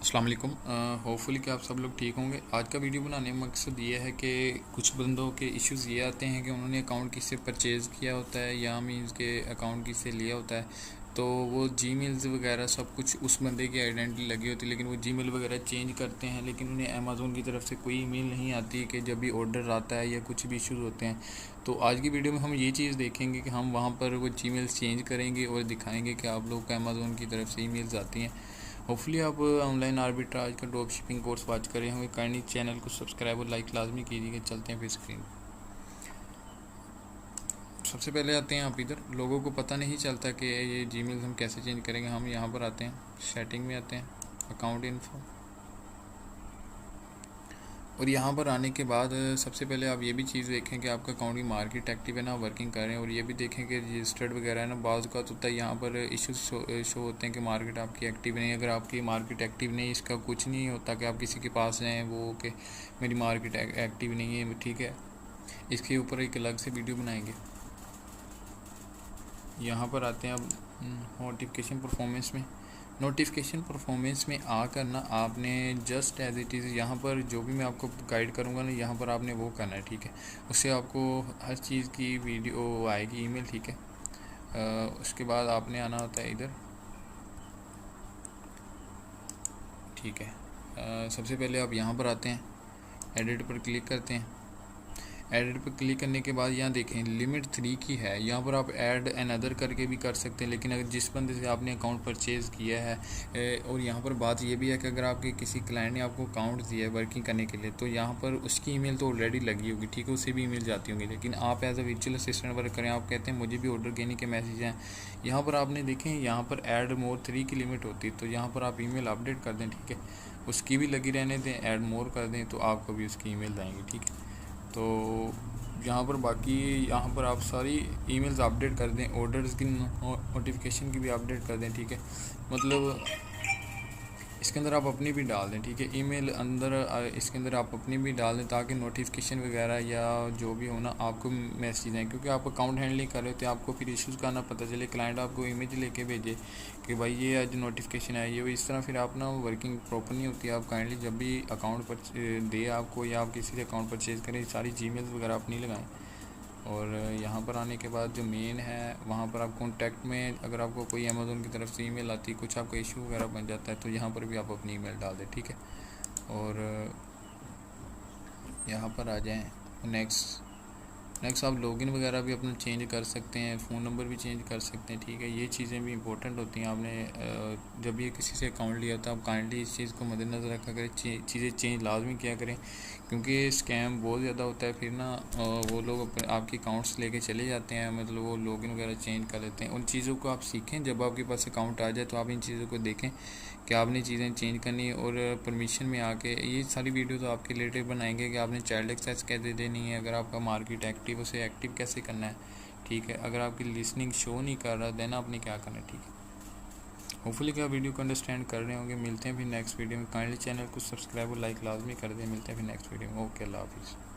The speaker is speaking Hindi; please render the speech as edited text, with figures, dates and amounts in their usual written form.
अस्सलाम वालेकुम। होपफुली कि आप सब लोग ठीक होंगे। आज का वीडियो बनाने का मकसद ये है कि कुछ बंदों के इश्यूज़ ये आते हैं कि उन्होंने अकाउंट किससे परचेज़ किया होता है या मीन्स के अकाउंट किससे लिया होता है, तो वो जीमेल्स वगैरह सब कुछ उस बंदे की आइडेंटिटी लगी होती है, लेकिन वो जीमेल वगैरह चेंज करते हैं, लेकिन उन्हें अमेज़ोन की तरफ से कोई ईमेल नहीं आती कि जब भी ऑर्डर आता है या कुछ भी इश्यूज़ होते हैं। तो आज की वीडियो में हम ये चीज़ देखेंगे कि हम वहाँ पर वो जीमेल्स चेंज करेंगे और दिखाएंगे कि आप लोग को अमेज़ोन की तरफ से ईमेल्स आती हैं। होपफुली आप ऑनलाइन आर्बिट्राज का ड्रॉप शिपिंग कोर्स वॉच कर रहे होंगे। काइंडली चैनल को सब्सक्राइब और लाइक लाजमी कीजिएगा। चलते हैं फिर स्क्रीन। सबसे पहले आते हैं आप इधर। लोगों को पता नहीं चलता कि ये जीमेल हम कैसे चेंज करेंगे। हम यहाँ पर आते हैं, सेटिंग में आते हैं, अकाउंट इन्फो, और यहाँ पर आने के बाद सबसे पहले आप ये भी चीज़ देखें कि आपका अकाउंट की मार्केट एक्टिव है ना, वर्किंग कर रहे हैं, और ये भी देखें कि रजिस्टर्ड वगैरह है ना। बाज़ का तो यहाँ पर इश्यूज शो होते हैं कि मार्केट आपकी एक्टिव नहीं। अगर आपकी मार्केट एक्टिव नहीं, इसका कुछ नहीं होता कि आप किसी के पास जाएँ वो कि मेरी मार्केट एक्टिव नहीं है, ठीक है। इसके ऊपर एक अलग से वीडियो बनाएंगे। यहाँ पर आते हैं अब नोटिफिकेशन परफॉर्मेंस में। नोटिफिकेशन परफॉर्मेंस में आकर ना आपने जस्ट एज इट इज़ यहाँ पर जो भी मैं आपको गाइड करूँगा ना, यहाँ पर आपने वो करना है, ठीक है। उससे आपको हर चीज़ की वीडियो आएगी, ईमेल, ठीक है। उसके बाद आपने आना होता है इधर, ठीक है। सबसे पहले आप यहाँ पर आते हैं, एडिट पर क्लिक करते हैं। एडिट पर क्लिक करने के बाद यहाँ देखें लिमिट 3 की है। यहाँ पर आप ऐड एन अदर करके भी कर सकते हैं, लेकिन अगर जिस बंदे से आपने अकाउंट परचेज़ किया है, और यहाँ पर बात ये भी है कि अगर आपके किसी क्लाइंट ने आपको अकाउंट दिया है वर्किंग करने के लिए, तो यहाँ पर उसकी ईमेल तो ऑलरेडी लगी होगी, ठीक है, उससे भी ईमेल जाती होंगी। लेकिन आप as a virtual assistant work करें, आप कहते हैं मुझे भी ऑर्डर देने के मैसेज हैं, यहाँ पर आपने देखें यहाँ पर ऐड मोर 3 की लिमिट होती है, तो यहाँ पर आप ईमेल अपडेट कर दें, ठीक है। उसकी भी लगी रहने दें, ऐड मोर कर दें, तो आपको भी उसकी ईमेल आएंगी, ठीक है। तो यहाँ पर बाकी यहाँ पर आप सारी ईमेल्स अपडेट कर दें, ऑर्डर्स की नोटिफिकेशन की भी अपडेट कर दें, ठीक है। मतलब इसके अंदर आप अपनी भी डाल दें, ठीक है। ईमेल अंदर इसके अंदर आप अपनी भी डाल दें, ताकि नोटिफिकेशन वगैरह या जो भी हो ना आपको मैसेज आए, क्योंकि आप अकाउंट हैंडलिंग कर रहे होते हैं, आपको फिर इश्यूज़ का ना पता चले, क्लाइंट आपको इमेज लेके भेजे कि भाई ये आज नोटिफिकेशन आई है, इस तरह फिर आप ना वर्किंग प्रॉपर नहीं होती। आप काइंडली जब भी अकाउंट पर दे आपको या आप किसी से अकाउंट परचेज़ करें, सारी जीमेल्स वगैरह आप नहीं लगाएं। और यहाँ पर आने के बाद जो मेन है वहाँ पर आप कॉन्टैक्ट में, अगर आपको कोई अमेज़ोन की तरफ से ईमेल आती है, कुछ आपका इशू वगैरह बन जाता है, तो यहाँ पर भी आप अपनी ईमेल डाल दें, ठीक है। और यहाँ पर आ जाएं, नेक्स्ट आप लॉगिन वगैरह भी अपना चेंज कर सकते हैं, फ़ोन नंबर भी चेंज कर सकते हैं, ठीक है। ये चीज़ें भी इंपॉर्टेंट होती हैं। आपने जब ये किसी से अकाउंट लिया तो आप काइंडली इस चीज़ को मद्देनज़र रखा करें, चीज़ें चेंज लाजमी किया करें, क्योंकि स्कैम बहुत ज़्यादा होता है। फिर ना वो लोग आपके अकाउंट्स लेके चले जाते हैं, मतलब वो लॉगिन वगैरह चेंज कर लेते हैं। उन चीज़ों को आप सीखें, जब आपके पास अकाउंट आ जाए तो आप इन चीज़ों को देखें कि आपने चीज़ें चेंज करनी है। और परमिशन में आके ये सारी वीडियो तो आपके रिलेटेड बनाएंगे कि आपने चाइल्ड एक्सेस कैसे देनी है, अगर आपका मार्केट एक्टिव, उसे एक्टिव कैसे करना है, ठीक है। अगर आपकी लिसनिंग शो नहीं कर रहा देन आपने क्या करना है, ठीक है। होपफुली क्या वीडियो को अंडरस्टैंड कर रहे होंगे। मिलते हैं फिर नेक्स्ट वीडियो में। काइंडली चैनल को सब्सक्राइब और लाइक लाजमी कर दें। मिलते हैं फिर नेक्स्ट वीडियो में। ओके, अल्लाह हाफिज़।